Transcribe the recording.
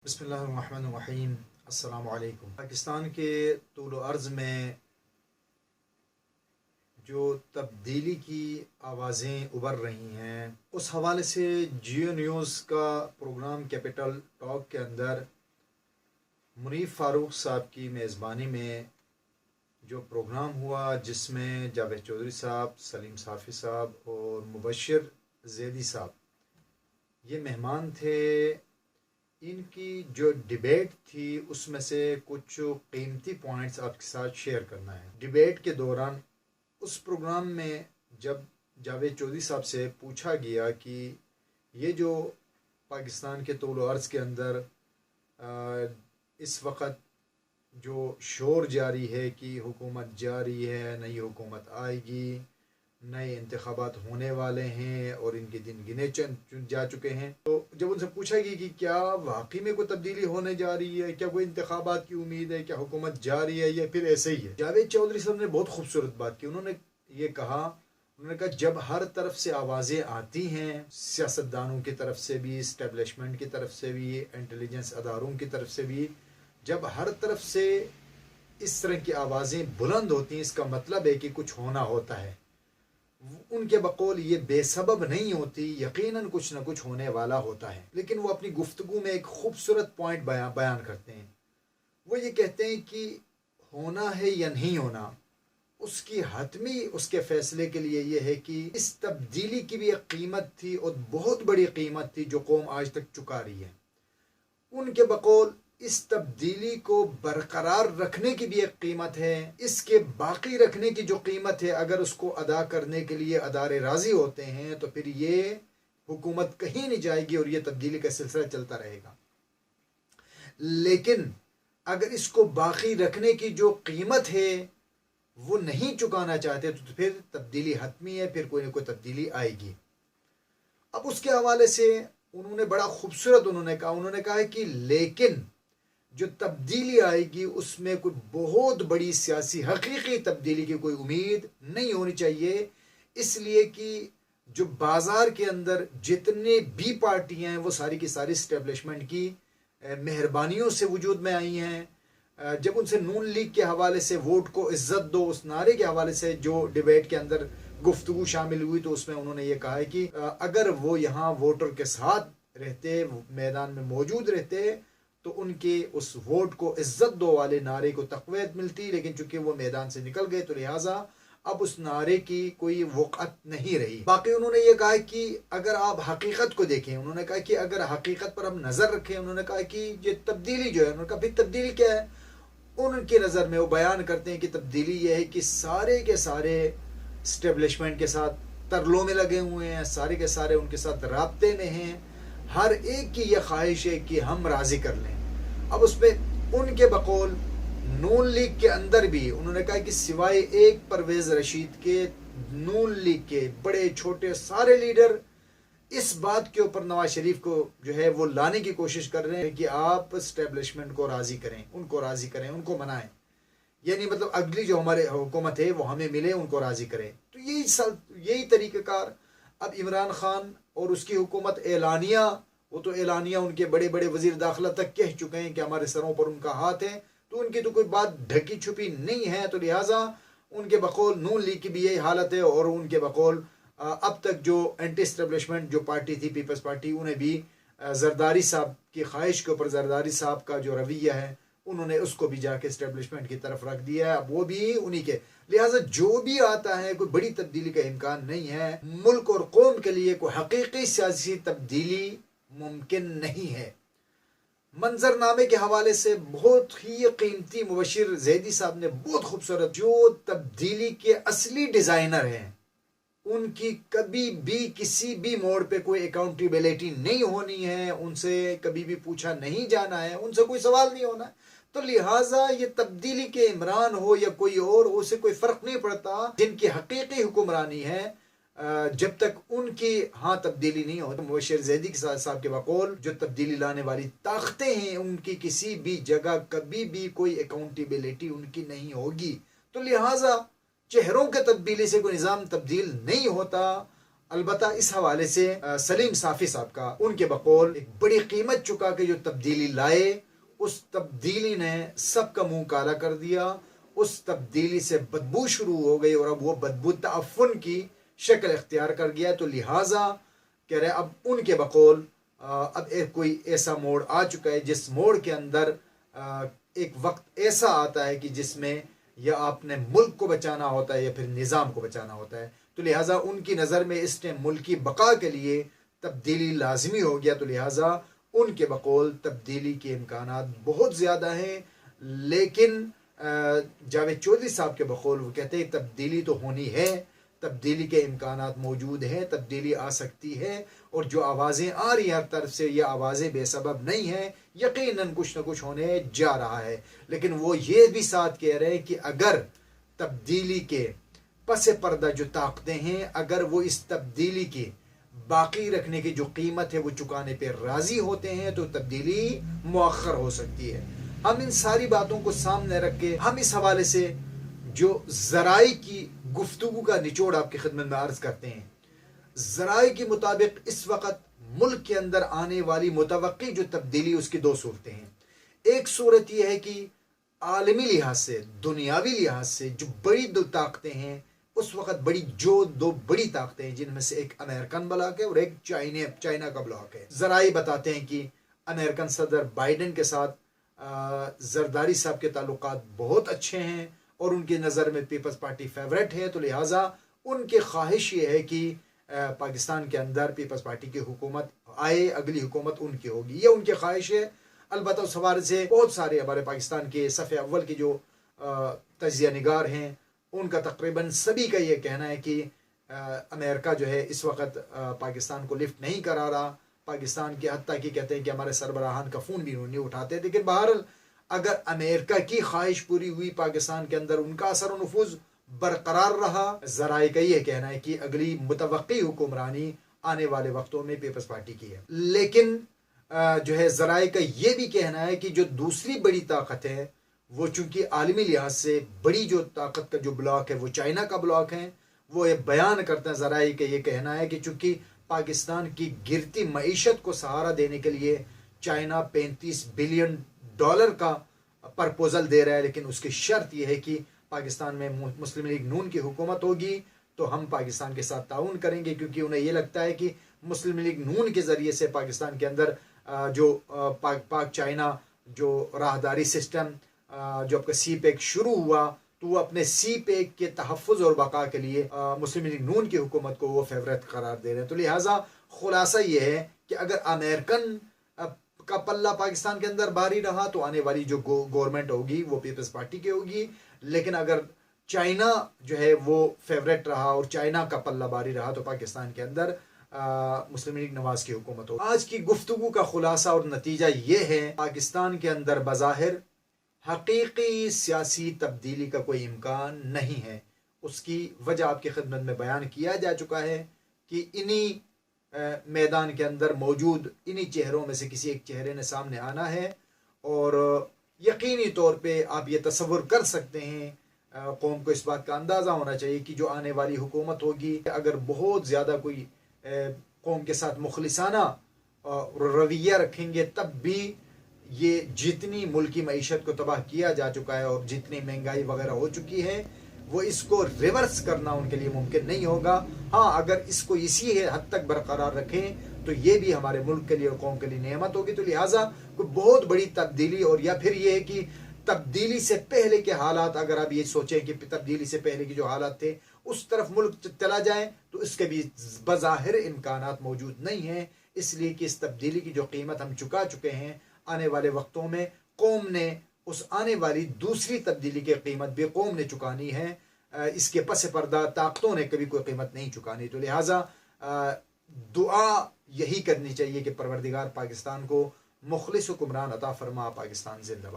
बिस्मिल्लाहिर्रहमानिर्रहीम। अस्सलामु अलैकुम। पाकिस्तान के तूल अर्ज़ में जो तब्दीली की आवाज़ें उभर रही हैं, उस हवाले से जियो न्यूज़ का प्रोग्राम कैपिटल टॉक के अंदर मुनीफ फ़ारूक साहब की मेज़बानी में जो प्रोग्राम हुआ, जिसमें जावेद चौधरी साहब, सलीम साफ़ी साहब और मुबश्शिर ज़ैदी साहब ये मेहमान थे। इनकी जो डिबेट थी उसमें से कुछ कीमती पॉइंट्स आपके साथ शेयर करना है। डिबेट के दौरान उस प्रोग्राम में जब जावेद चौधरी साहब से पूछा गया कि ये जो पाकिस्तान के तौल अर्ज़ के अंदर इस वक्त जो शोर जारी है कि हुकूमत जारी है, नई हुकूमत आएगी, नए इंतखाबात होने वाले हैं और इनके दिन गिने जा चुके हैं, तो जब उनसे पूछा गया कि क्या वाकई में कोई तब्दीली होने जा रही है, क्या कोई इंतखाबात की उम्मीद है, क्या हुकूमत जा रही है या फिर ऐसे ही है, जावेद चौधरी साहब ने बहुत खूबसूरत बात की। उन्होंने कहा जब हर तरफ से आवाज़ें आती हैं, सियासतदानों की तरफ से भी, इस्टेब्लिशमेंट की तरफ से भी, इंटेलिजेंस अदारों की तरफ से भी, जब हर तरफ से इस तरह की आवाज़ें बुलंद होती हैं, इसका मतलब है कि कुछ होना होता है। उनके बकौल ये बेसबब नहीं होती, यकीनन कुछ न कुछ होने वाला होता है। लेकिन वो अपनी गुफ्तगू में एक खूबसूरत पॉइंट बयान करते हैं। वो ये कहते हैं कि होना है या नहीं होना, उसकी हतमी उसके फैसले के लिए ये है कि इस तब्दीली की भी एक कीमत थी और बहुत बड़ी कीमत थी जो कौम आज तक चुका रही है। उनके बकौल इस तब्दीली को बरकरार रखने की भी एक कीमत है, इसके बाकी रखने की जो कीमत है, अगर उसको अदा करने के लिए अदारे राजी होते हैं तो फिर ये हुकूमत कहीं नहीं जाएगी और ये तब्दीली का सिलसिला चलता रहेगा। लेकिन अगर इसको बाकी रखने की जो कीमत है वो नहीं चुकाना चाहते तो फिर तब्दीली हतमी है, फिर कोई ना कोई तब्दीली आएगी। अब उसके हवाले से उन्होंने बड़ा खूबसूरत उन्होंने कहा कि लेकिन जो तब्दीली आएगी उसमें कोई बहुत बड़ी सियासी हकीकी तब्दीली की कोई उम्मीद नहीं होनी चाहिए, इसलिए कि जो बाज़ार के अंदर जितने भी पार्टियां हैं वो सारी की सारी इस्टेब्लिशमेंट की मेहरबानियों से वजूद में आई हैं। जब उनसे नून लीग के हवाले से वोट को इज्जत दो उस नारे के हवाले से जो डिबेट के अंदर गुफ्तगू शामिल हुई, तो उसमें उन्होंने ये कहा है कि अगर वो यहाँ वोटर के साथ रहते, मैदान में मौजूद रहते, तो उनके उस वोट को इज्जत दो वाले नारे को तक़वीत मिलती। लेकिन चूंकि वो मैदान से निकल गए तो लिहाजा अब उस नारे की कोई वक़्त नहीं रही। बाकी उन्होंने ये कहा कि अगर आप हकीकत को देखें, उन्होंने कहा कि अगर हकीकत पर हम नज़र रखें, उन्होंने कहा कि ये तब्दीली जो है, उन्होंने कहा फिर तब्दीली क्या है। उनकी नज़र में वो बयान करते हैं कि तब्दीली ये है कि सारे के सारे इस्टेब्लिशमेंट के साथ तरलों में लगे हुए हैं, सारे के सारे उनके साथ राब्ते में हैं, हर एक की यह ख्वाहिश है कि हम राज़ी कर लें। अब उस पर उनके बकौल नून लीग के अंदर भी उन्होंने कहा कि सिवाय एक परवेज़ रशीद के नून लीग के बड़े छोटे सारे लीडर इस बात के ऊपर नवाज शरीफ को जो है वो लाने की कोशिश कर रहे हैं कि आप इस्टेब्लिशमेंट को राज़ी करें, उनको राज़ी करें, उनको मनाएं, यानी मतलब अगली जो हमारे हुकूमत है वो हमें मिले, उनको राज़ी करें। तो यही तरीक़ाकार अब इमरान खान और उसकी हुकूमत एलानिया, वो तो एलानिया उनके बड़े बड़े वज़ीर दाखिला तक कह चुके हैं कि हमारे सरों पर उनका हाथ है, तो उनकी तो कोई बात ढकी छुपी नहीं है। तो लिहाजा उनके बकौल नून लीग की भी यही हालत है और उनके बकौल अब तक जो एंटी एस्टेब्लिशमेंट जो पार्टी थी, पीपल्स पार्टी, उन्हें भी जरदारी साहब की ख्वाहिश के ऊपर जरदारी साहब का जो रवैया है उन्होंने उसको भी जाके इस्टेब्लिशमेंट की तरफ रख दिया है। अब वो भी उन्हीं के, लिहाजा जो भी आता है कोई बड़ी तब्दीली का इम्कान नहीं है। मुल्क और कौम के लिए कोई हकीकी सियासी तब्दीली मुमकिन नहीं है। मंजरनामे के हवाले से बहुत ही कीमती मुबश्शिर ज़ैदी साहब ने बहुत खूबसूरत, जो तब्दीली के असली डिज़ाइनर हैं, उनकी कभी भी किसी भी मोड़ पे कोई अकाउंटेबिलिटी नहीं होनी है, उनसे कभी भी पूछा नहीं जाना है, उनसे कोई सवाल नहीं होना है। तो लिहाजा ये तब्दीली के इमरान हो या कोई और, उसे कोई फ़र्क नहीं पड़ता। जिनकी हकीकी हुक्मरानी है, जब तक उनकी तब्दीली नहीं हो, तो मुबश्शिर ज़ैदी साहब के बकौल जो तब्दीली लाने वाली ताकतें हैं उनकी किसी भी जगह कभी भी कोई अकाउंटेबिलिटी उनकी नहीं होगी। तो लिहाजा चेहरों के तब्दीली से कोई निज़ाम तब्दील नहीं होता अलबत्ता इस हवाले से सलीम साफ़ी साहब का उनके बकौल एक बड़ी कीमत चुका के जो तब्दीली लाए, उस तब्दीली ने सबका मुंह काला कर दिया। उस तब्दीली से बदबू शुरू हो गई और अब वो बदबू तअफ़्फ़ुन की शक्ल इख्तियार कर गया। तो लिहाजा कह रहे अब उनके बकौल अब एक कोई ऐसा मोड़ आ चुका है जिस मोड़ के अंदर एक वक्त ऐसा आता है कि जिसमें या आपने मुल्क को बचाना होता है या फिर निज़ाम को बचाना होता है। तो लिहाजा उनकी नज़र में इस टाइम मुल्क की बका के लिए तब्दीली लाजमी हो गया। तो लिहाजा उनके बकौल तब्दीली के इम्कानात बहुत ज़्यादा हैं, लेकिन जावेद चौधरी साहब के बकौल वो कहते हैं तब्दीली तो होनी है, तब्दीली के इम्कानात मौजूद हैं, तब्दीली आ सकती है और जो आवाज़ें आ रही हैं हर तरफ से ये आवाज़ें बेसबब नहीं हैं, यकीनन कुछ न कुछ होने जा रहा है। लेकिन वो ये भी साथ कह रहे हैं कि अगर तब्दीली के पस पर्दा जो ताकतें हैं, अगर वो इस तब्दीली की बाकी रखने की जो कीमत है वो चुकाने पर राज़ी होते हैं तो तब्दीली मुअख्खर हो सकती है। हम इन सारी बातों को सामने रख के हम इस हवाले से जो ज़राई की गुफ्तगू का निचोड़ आपकी खिदमत में अर्ज करते हैं। ज़राई के मुताबिक इस वक्त मुल्क के अंदर आने वाली मुतवक्की जो तब्दीली उसकी दो सूरतें हैं। एक सूरत यह है कि आलमी लिहाज से, दुनियावी लिहाज से जो बड़ी दो ताकतें हैं उस वक्त दो बड़ी ताकतें हैं, जिनमें से एक अमेरिकन ब्लॉक है और एक चाइना का ब्लॉक है। ज़राई बताते हैं कि अमेरिकन सदर बाइडेन के साथ जरदारी साहब के ताल्लुकात बहुत अच्छे हैं और उनकी नज़र में पीपल्स पार्टी फेवरेट है। तो लिहाजा उनकी ख्वाहिश ये है कि पाकिस्तान के अंदर पीपल्स पार्टी की हुकूमत आए, अगली हुकूमत उनकी होगी, ये उनकी ख्वाहिश है। अलबत्ता उस हवाले से बहुत सारे हमारे पाकिस्तान के सफ़े अव्वल के जो तजिया निगार हैं उनका तकरीबन सभी का ये कहना है कि अमेरिका जो है इस वक्त पाकिस्तान को लिफ्ट नहीं करा रहा। पाकिस्तान के हत्ता की कहते हैं कि हमारे सरबराहान का फ़ोन भी नहीं उठाते। लेकिन बहरहाल अगर अमेरिका की ख्वाहिश पूरी हुई, पाकिस्तान के अंदर उनका असर और नफूज बरकरार रहा, ज़राए का ये कहना है कि अगली मुतवक्की हुक्मरानी आने वाले वक्तों में पीपल्स पार्टी की है। लेकिन जो है ज़राए का ये भी कहना है कि जो दूसरी बड़ी ताकत है वो चूँकि आलमी लिहाज से बड़ी जो ताकत का जो ब्लॉक है वो चाइना का ब्लॉक है। वो ये बयान करते हैं, ज़राए का ये कहना है कि चूँकि पाकिस्तान की गिरती मईशत को सहारा देने के लिए चाइना $35 बिलियन का प्रपोजल दे रहा है, लेकिन उसकी शर्त यह है कि पाकिस्तान में मुस्लिम लीग नून की हुकूमत होगी तो हम पाकिस्तान के साथ ताउन करेंगे, क्योंकि उन्हें यह लगता है कि मुस्लिम लीग नून के ज़रिए से पाकिस्तान के अंदर जो पाक चाइना जो राहदारी सिस्टम जो आपका सी पैक शुरू हुआ तो वो अपने सी पैक के तहफ़्फ़ुज़ और बका के लिए मुस्लिम लीग नून की हुकूमत को वो फेवरेट करार दे रहे हैं। तो लिहाजा खुलासा ये है कि अगर अमेरिकन का पल्ला पाकिस्तान के अंदर भारी रहा तो आने वाली जो गवर्नमेंट होगी वो पीपल्स पार्टी की होगी, लेकिन अगर चाइना जो है वो फेवरेट रहा और चाइना का पल्ला भारी रहा तो पाकिस्तान के अंदर मुस्लिम लीग नवाज की हुकूमत हो। आज की गुफ्तगू का खुलासा और नतीजा ये है, पाकिस्तान के अंदर बज़ाहिर हकीकी सियासी तब्दीली का कोई इम्कान नहीं है। उसकी वजह आपकी खिदमत में बयान किया जा चुका है कि इन्हीं मैदान के अंदर मौजूद इन्हीं चेहरों में से किसी एक चेहरे ने सामने आना है और यकीनी तौर पे आप ये तसव्वुर कर सकते हैं, कौम को इस बात का अंदाज़ा होना चाहिए कि जो आने वाली हुकूमत होगी अगर बहुत ज़्यादा कोई कौम के साथ मुखलिसाना रवैया रखेंगे तब भी ये जितनी मुल्क की मईशत को तबाह किया जा चुका है और जितनी महंगाई वगैरह हो चुकी है वो इसको रिवर्स करना उनके लिए मुमकिन नहीं होगा। हाँ, अगर इसको इसी हद तक बरकरार रखें तो ये भी हमारे मुल्क के लिए और कौम के लिए नेमत होगी। तो लिहाजा कोई बहुत बड़ी तब्दीली और या फिर ये है कि तब्दीली से पहले के हालात, अगर आप ये सोचें कि तब्दीली से पहले के जो हालात थे उस तरफ मुल्क चला जाए तो इसके भी बज़ाहिर इम्कानात मौजूद नहीं है, इसलिए कि इस तब्दीली की जो कीमत हम चुका चुके हैं आने वाले वक्तों में कौम ने उस आने वाली दूसरी तब्दीली की कीमत भी कौम ने चुकानी है। इसके पस पर्दा ताकतों ने कभी कोई कीमत नहीं चुकानी। तो लिहाजा दुआ यही करनी चाहिए कि परवरदिगार पाकिस्तान को मुखलिस हुक्मरान अता फरमा। पाकिस्तान जिंदाबाद।